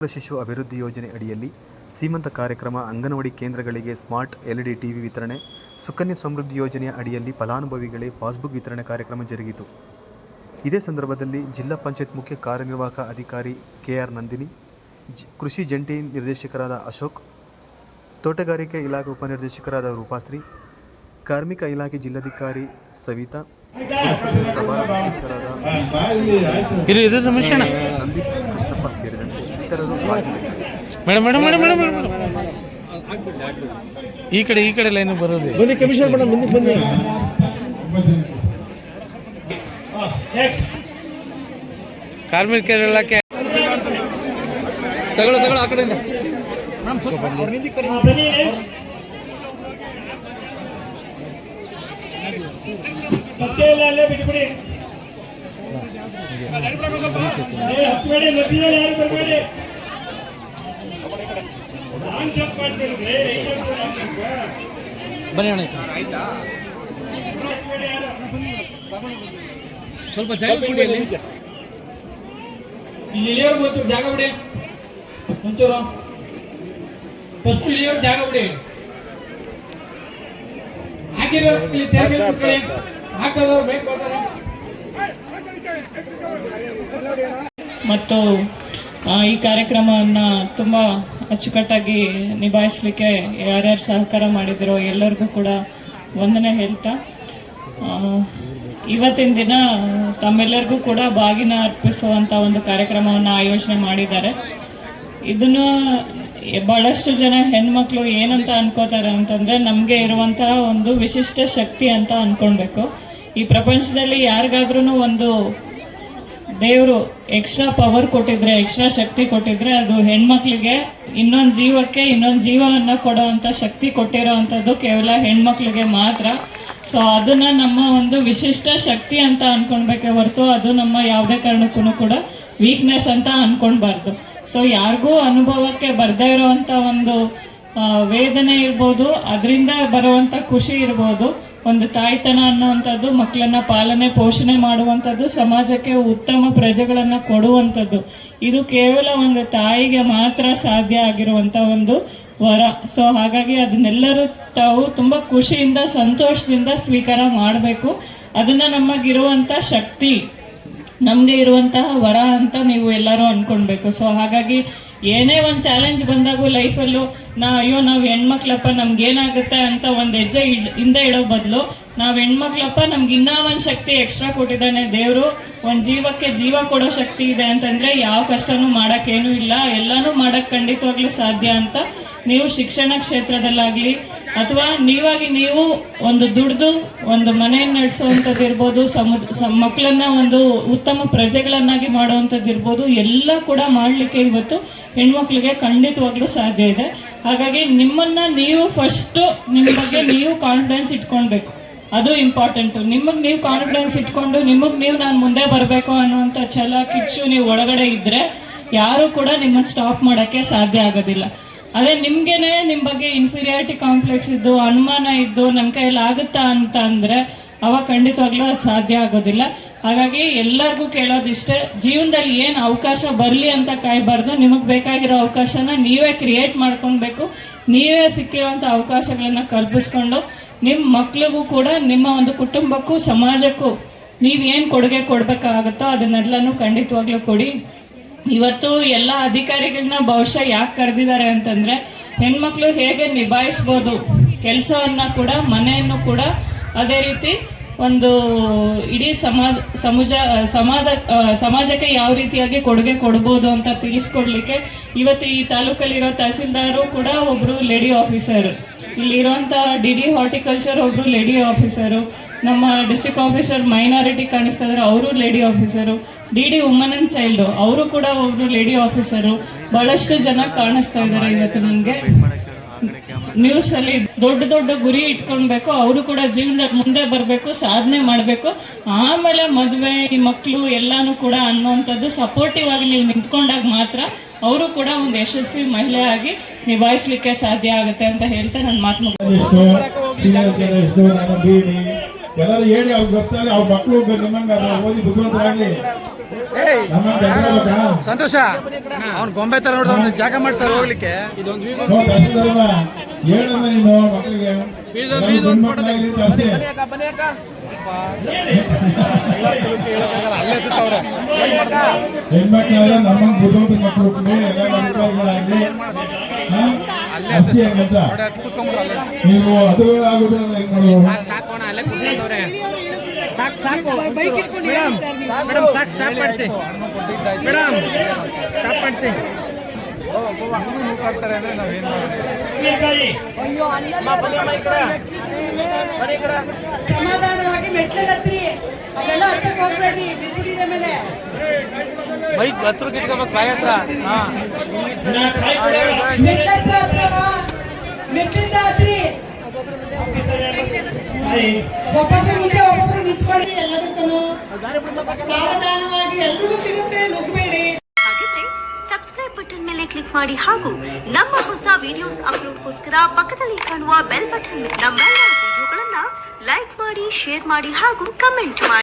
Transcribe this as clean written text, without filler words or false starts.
ಶಿಶು ಅಭಿವೃದ್ಧಿ ಯೋಜನೆ ಅಡಿಯಲ್ಲಿ ಸೀಮಂತ ಕಾರ್ಯಕ್ರಮ, ಅಂಗನವಾಡಿ ಕೇಂದ್ರಗಳಿಗೆ ಸ್ಮಾರ್ಟ್ LED ಟಿವಿ ವಿತರಣೆ, ಸುಕನ್ಯಾ ಸಮೃದ್ಧಿ ಯೋಜನೆಯ ಅಡಿಯಲ್ಲಿ ಫಲಾನುಭವಿಗಳಿಗೆ ಪಾಸ್ಬುಕ್ ವಿತರಣೆ ಕಾರ್ಯಕ್ರಮ ಜರುಗಿತು. ಇದೇ ಸಂದರ್ಭದಲ್ಲಿ ಜಿಲ್ಲಾ ಪಂಚಾಯತ್ ಮುಖ್ಯ ಕಾರ್ಯನಿರ್ವಾಹಕ ಅಧಿಕಾರಿ KR ನಂದಿನಿ, ಕೃಷಿ ಜಂಟಿ ನಿರ್ದೇಶಕರಾದ ಅಶೋಕ್, ತೋಟಗಾರಿಕೆ ಇಲಾಖೆ ಉಪನಿರ್ದೇಶಕರಾದ ರೂಪಾಶ್ರೀ, ಕಾರ್ಮಿಕ ಇಲಾಖೆ ಜಿಲ್ಲಾಧಿಕಾರಿ ಸವಿತಾ, ಪ್ರಭಾರ ಅಧ್ಯಕ್ಷರಾದ ನಂದೀಶ್ ಕೃಷ್ಣಪ್ಪ ಸೇರಿದಂತೆ ಇತರರು ಹಾಜರಿದ್ದರು. ಈ ಕಡೆ ಲೈನ್ ಬರೋದು ಕಾರ್ಮಿಕರ ಇಲಾಖೆ ತಗೊಳ್ಳೋ ಆ ಕಡೆಯಿಂದ ಬಿಟ್ಬಿಡಿ. ಬನ್ನಿ ಅಣ್ಣ, ಸ್ವಲ್ಪ ಜಾಗ ಕೊಡಿ. ಅಲ್ಲಿ ಇಲ್ಲಿಯವ್ರು ಗೊತ್ತು ಜಾಗ ಬಿಡಿ, ಒಂಚೂರು ಫಸ್ಟ್ ಇಲ್ಲಿಯವ್ರು ಜಾಗ ಬಿಡಿ. ಹಾಕಿರೋ ಹಾಕೋದು ಬೇಕು. ಮತ್ತು ಈ ಕಾರ್ಯಕ್ರಮವನ್ನು ತುಂಬ ಅಚ್ಚುಕಟ್ಟಾಗಿ ನಿಭಾಯಿಸಲಿಕ್ಕೆ ಯಾರ್ಯಾರು ಸಹಕಾರ ಮಾಡಿದರೋ ಎಲ್ಲರಿಗೂ ಕೂಡ ವಂದನೆ ಹೇಳ್ತಾ, ಇವತ್ತಿನ ದಿನ ತಮ್ಮೆಲ್ಲರಿಗೂ ಕೂಡ ಬಾಗಿನ ಅರ್ಪಿಸುವಂಥ ಒಂದು ಕಾರ್ಯಕ್ರಮವನ್ನು ಆಯೋಜನೆ ಮಾಡಿದ್ದಾರೆ. ಇದನ್ನು ಬಹಳಷ್ಟು ಜನ ಹೆಣ್ಮಕ್ಳು ಏನಂತ ಅನ್ಕೋತಾರೆ ಅಂತಂದರೆ, ನಮಗೆ ಇರುವಂತಹ ಒಂದು ವಿಶಿಷ್ಟ ಶಕ್ತಿ ಅಂತ ಅನ್ಕೊಳ್ಬೇಕು. ಈ ಪ್ರಪಂಚದಲ್ಲಿ ಯಾರಿಗಾದ್ರೂ ಒಂದು ದೇವರು ಎಕ್ಸ್ಟ್ರಾ ಪವರ್ ಕೊಟ್ಟಿದ್ರೆ, ಎಕ್ಸ್ಟ್ರಾ ಶಕ್ತಿ ಕೊಟ್ಟಿದ್ರೆ, ಅದು ಹೆಣ್ಮಕ್ಳಿಗೆ ಇನ್ನೊಂದು ಜೀವಕ್ಕೆ ಇನ್ನೊಂದು ಜೀವವನ್ನು ಕೊಡೋವಂಥ ಶಕ್ತಿ ಕೊಟ್ಟಿರೋವಂಥದ್ದು ಕೇವಲ ಹೆಣ್ಮಕ್ಳಿಗೆ ಮಾತ್ರ. ಸೊ ಅದನ್ನು ನಮ್ಮ ಒಂದು ವಿಶಿಷ್ಟ ಶಕ್ತಿ ಅಂತ ಅನ್ಕೊಳ್ಬೇಕೆ ಹೊರತು ಅದು ನಮ್ಮ ಯಾವುದೇ ಕಾರಣಕ್ಕೂ ಕೂಡ ವೀಕ್ನೆಸ್ ಅಂತ ಅನ್ಕೊಳ್ಬಾರ್ದು. ಸೊ ಯಾರಿಗೂ ಅನುಭವಕ್ಕೆ ಬರ್ದೇ ಇರೋವಂಥ ಒಂದು ವೇದನೆ ಇರ್ಬೋದು, ಅದರಿಂದ ಬರುವಂಥ ಖುಷಿ ಇರ್ಬೋದು, ಒಂದು ತಾಯ್ತನ ಅನ್ನುವಂಥದ್ದು, ಮಕ್ಕಳನ್ನ ಪಾಲನೆ ಪೋಷಣೆ ಮಾಡುವಂಥದ್ದು, ಸಮಾಜಕ್ಕೆ ಉತ್ತಮ ಪ್ರಜೆಗಳನ್ನು ಕೊಡುವಂಥದ್ದು, ಇದು ಕೇವಲ ಒಂದು ತಾಯಿಗೆ ಮಾತ್ರ ಸಾಧ್ಯ ಆಗಿರುವಂಥ ಒಂದು ವರ. ಸೊ ಹಾಗಾಗಿ ಅದನ್ನೆಲ್ಲರೂ ತಾವು ತುಂಬ ಖುಷಿಯಿಂದ ಸಂತೋಷದಿಂದ ಸ್ವೀಕಾರ ಮಾಡಬೇಕು. ಅದನ್ನು ನಮಗಿರುವಂಥ ಶಕ್ತಿ, ನಮಗೆ ಇರುವಂತಹ ವರ ಅಂತ ನೀವು ಎಲ್ಲರೂ ಅಂದ್ಕೊಳ್ಬೇಕು. ಸೊ ಹಾಗಾಗಿ ಏನೇ ಒಂದು ಚಾಲೆಂಜ್ ಬಂದಾಗೂ ಲೈಫಲ್ಲೂ ನಾವು ಹೆಣ್ಮಕ್ಳಪ್ಪ ನಮ್ಗೇನಾಗುತ್ತೆ ಅಂತ ಒಂದು ಹೆಜ್ಜೆ ಹಿಂದೆ ಇಡೋ ಬದಲು, ನಾವು ಹೆಣ್ಮಕ್ಳಪ್ಪ ನಮ್ಗೆ ಇನ್ನೂ ಒಂದು ಶಕ್ತಿ ಎಕ್ಸ್ಟ್ರಾ ಕೊಟ್ಟಿದ್ದಾನೆ ದೇವರು, ಒಂದು ಜೀವಕ್ಕೆ ಜೀವ ಕೊಡೋ ಶಕ್ತಿ ಇದೆ ಅಂತಂದರೆ ಯಾವ ಕಷ್ಟನೂ ಮಾಡೋಕ್ಕೇನೂ ಇಲ್ಲ, ಎಲ್ಲನೂ ಮಾಡೋಕ್ಕೆ ಖಂಡಿತವಾಗ್ಲೂ ಸಾಧ್ಯ ಅಂತ ನೀವು ಶಿಕ್ಷಣ ಕ್ಷೇತ್ರದಲ್ಲಾಗಲಿ ಅಥವಾ ನೀವಾಗಿ ನೀವು ಒಂದು ದುಡ್ದು ಒಂದು ಮನೆಯನ್ನು ನಡೆಸುವಂಥದ್ದು ಇರ್ಬೋದು, ಮಕ್ಕಳನ್ನ ಒಂದು ಉತ್ತಮ ಪ್ರಜೆಗಳನ್ನಾಗಿ ಮಾಡುವಂಥದ್ದು ಇರ್ಬೋದು, ಎಲ್ಲ ಕೂಡ ಮಾಡಲಿಕ್ಕೆ ಇವತ್ತು ಹೆಣ್ಮಕ್ಳಿಗೆ ಖಂಡಿತವಾಗ್ಲೂ ಸಾಧ್ಯ ಇದೆ. ಹಾಗಾಗಿ ನಿಮ್ಮನ್ನು ನೀವು ಫಸ್ಟು ನಿಮ್ಮ ಬಗ್ಗೆ ನೀವು ಕಾನ್ಫಿಡೆನ್ಸ್ ಇಟ್ಕೊಳ್ಬೇಕು, ಅದು ಇಂಪಾರ್ಟೆಂಟು. ನಿಮಗೆ ನೀವು ಕಾನ್ಫಿಡೆನ್ಸ್ ಇಟ್ಕೊಂಡು ನಿಮಗೆ ನೀವು ನಾನು ಮುಂದೆ ಬರಬೇಕು ಅನ್ನುವಂಥ ಛಲ ಕಿಚ್ಚು ನೀವು ಒಳಗಡೆ ಇದ್ದರೆ ಯಾರೂ ಕೂಡ ನಿಮ್ಮನ್ನು ಸ್ಟಾಪ್ ಮಾಡೋಕ್ಕೆ ಸಾಧ್ಯ ಆಗೋದಿಲ್ಲ. ಅದೇ ನಿಮ್ಗೇನೆ ನಿಮ್ಮ ಬಗ್ಗೆ ಇನ್ಫೀರಿಯಾರಿಟಿ ಕಾಂಪ್ಲೆಕ್ಸ್ ಇದ್ದು, ಅನುಮಾನ ಇದ್ದು, ನನ್ನ ಕೈಯಲ್ಲಿ ಆಗುತ್ತಾ ಅಂತ ಅಂದರೆ ಅವಾಗ ಖಂಡಿತವಾಗ್ಲೂ ಅದು ಸಾಧ್ಯ ಆಗೋದಿಲ್ಲ. ಹಾಗಾಗಿ ಎಲ್ಲರಿಗೂ ಕೇಳೋದಿಷ್ಟೇ, ಜೀವನದಲ್ಲಿ ಏನು ಅವಕಾಶ ಬರಲಿ ಅಂತ ಕಾಯಬಾರ್ದು, ನಿಮಗೆ ಬೇಕಾಗಿರೋ ಅವಕಾಶನ ನೀವೇ ಕ್ರಿಯೇಟ್ ಮಾಡ್ಕೊಳ್ಬೇಕು. ನೀವೇ ಸಿಕ್ಕಿರೋಂಥ ಅವಕಾಶಗಳನ್ನು ಕಲ್ಪಿಸ್ಕೊಂಡು ನಿಮ್ಮ ಮಕ್ಳಿಗೂ ಕೂಡ, ನಿಮ್ಮ ಒಂದು ಕುಟುಂಬಕ್ಕೂ ಸಮಾಜಕ್ಕೂ ನೀವೇನು ಕೊಡುಗೆ ಕೊಡಬೇಕಾಗುತ್ತೋ ಅದನ್ನೆಲ್ಲನೂ ಖಂಡಿತವಾಗ್ಲೂ ಕೊಡಿ. ಇವತ್ತು ಎಲ್ಲ ಅಧಿಕಾರಿಗಳನ್ನ ಬಹುಶಃ ಯಾಕೆ ಕರೆದಿದ್ದಾರೆ ಅಂತಂದರೆ, ಹೆಣ್ಮಕ್ಳು ಹೇಗೆ ನಿಭಾಯಿಸ್ಬೋದು ಕೆಲಸವನ್ನು ಕೂಡ, ಮನೆಯನ್ನು ಕೂಡ, ಅದೇ ರೀತಿ ಒಂದು ಇಡೀ ಸಮಾಜಕ್ಕೆ ಯಾವ ರೀತಿಯಾಗಿ ಕೊಡುಗೆ ಕೊಡ್ಬೋದು ಅಂತ ತಿಳಿಸ್ಕೊಡ್ಲಿಕ್ಕೆ ಇವತ್ತು ಈ ತಾಲೂಕಲ್ಲಿರೋ ತಹಸೀಲ್ದಾರು ಕೂಡ ಒಬ್ಬರು ಲೇಡಿ ಆಫೀಸರು, ಇಲ್ಲಿರುವಂಥ DD ಹಾರ್ಟಿಕಲ್ಚರ್ ಒಬ್ಬರು ಲೇಡಿ ಆಫೀಸರು, ನಮ್ಮ ಡಿಸ್ಟ್ರಿಕ್ಟ್ ಆಫೀಸರ್ ಮೈನಾರಿಟಿ ಕಾಣಿಸ್ತಾ ಇದ್ದಾರೆ ಅವರು lady officer, DD woman and child ಅವರು ಕೂಡ ಒಬ್ಬರು ಲೇಡಿ ಆಫೀಸರು, ಭಾಳಷ್ಟು ಜನ ಕಾಣಿಸ್ತಾ ಇದ್ದಾರೆ. ಇವತ್ತು ನನಗೆ ನ್ಯೂಸಲ್ಲಿ ದೊಡ್ಡ ದೊಡ್ಡ ಗುರಿ ಇಟ್ಕೊಳ್ಬೇಕು, ಅವರು ಕೂಡ ಜೀವನದಲ್ಲಿ ಮುಂದೆ ಬರಬೇಕು, ಸಾಧನೆ ಮಾಡಬೇಕು, ಆಮೇಲೆ ಮದುವೆ, ಈ ಮಕ್ಕಳು ಎಲ್ಲನೂ ಕೂಡ ಅನ್ನುವಂಥದ್ದು ಸಪೋರ್ಟಿವ್ ಆಗಿ ನೀವು ನಿಂತ್ಕೊಂಡಾಗ ಮಾತ್ರ ಅವರು ಕೂಡ ಒಂದು ಯಶಸ್ವಿ ಮಹಿಳೆಯಾಗಿ ನಿಭಾಯಿಸಲಿಕ್ಕೆ ಸಾಧ್ಯ ಆಗುತ್ತೆ ಅಂತ ಹೇಳ್ತಾ ನನ್ನ ಮಾತು ಮುಗಿಸ್ತೇನೆ. ಎಲ್ಲರೂ ಹೇಳಿ ಅವ್ರಿಗೆ ಗೊತ್ತಾಗಲಿ, ಅವ್ರ ಮಕ್ಕಳು ನಿಮ್ಮಂಗ ಓದಿ ಬುದ್ಧಿವಂತರಾಗ್ಲಿ. ಸಂತೋಷ ಅವ್ನು ಗೊಂಬೆ ತರ ನೋಡಿದ ಜಾಗ ಮಾಡ್ತಾರೆ ಹೋಗ್ಲಿಕ್ಕೆ. ಹೇಳಮ್ಮ ನೀನು ಮಕ್ಕಳಿಗೆ ಹೆಣ್ಮಕ್ಳಾಗ್ಲಿ ಜಾಸ್ತಿ ಹೆಣ್ಮಕ್ಳಾದ್ರೆ ನಮ್ಮ ಬುದ್ಧಿವಂತ ಮಕ್ಕಳು ಎಲ್ಲ ಅಧಿಕಾರಿಗಳಾಗ್ಲಿ ನೀವು ಅದುಗಳಾಗುದಿಲ್ಲ ಹೆಂಗ್ ಮಾಡೋದು. ಸಮಾಧಾನವಾಗಿ ಮೆಟ್ಲತ್ರಿ, ಅವೆಲ್ಲ ಹತ್ತಕ್ಕೆ ಹೋಗ್ಬೇಡಿ, ಬಿದ್ಬಿಟ್ಟಿದೆ ಮೇಲೆ ಬೈಕ್ ಹತ್ರ ಕಿಟ್ಕೊಂಬ ಕಾಯ ಹತ್ರ. ಮೆಟ್ಲಿಂದ ಹತ್ರಿ, ಒಬ್ಬೊಬ್ಬರು ಮುಂದೆ ಒಬ್ಬೊಬ್ಬರು ನಿಂತ್ಕೊಳ್ಳಿ. ಎಲ್ಲದಕ್ಕೂ ಸಾವಧಾನವಾಗಿ ಎಲ್ರಿಗೂ ಸಿಗುತ್ತೆ, ನುಗ್ಬೇಡಿ. ಹಾಗಿದ್ರೆ ಸಬ್ಸ್ಕ್ರೈಬ್ ಬಟನ್ ಮೇಲೆ ಕ್ಲಿಕ್ ಮಾಡಿ ಹಾಗೂ ನಮ್ಮ ಹೊಸ ವಿಡಿಯೋಸ್ ಅಪ್ಲೋಡ್ಗೋಸ್ಕರ ಪಕ್ಕದಲ್ಲಿ ಕಾಣುವ ಬೆಲ್ ಬಟನ್ ನಮ್ಮೆಲ್ಲ ವಿಡಿಯೋಗಳನ್ನ ಲೈಕ್ ಮಾಡಿ, ಶೇರ್ ಮಾಡಿ ಹಾಗೂ ಕಮೆಂಟ್ ಮಾಡಿ.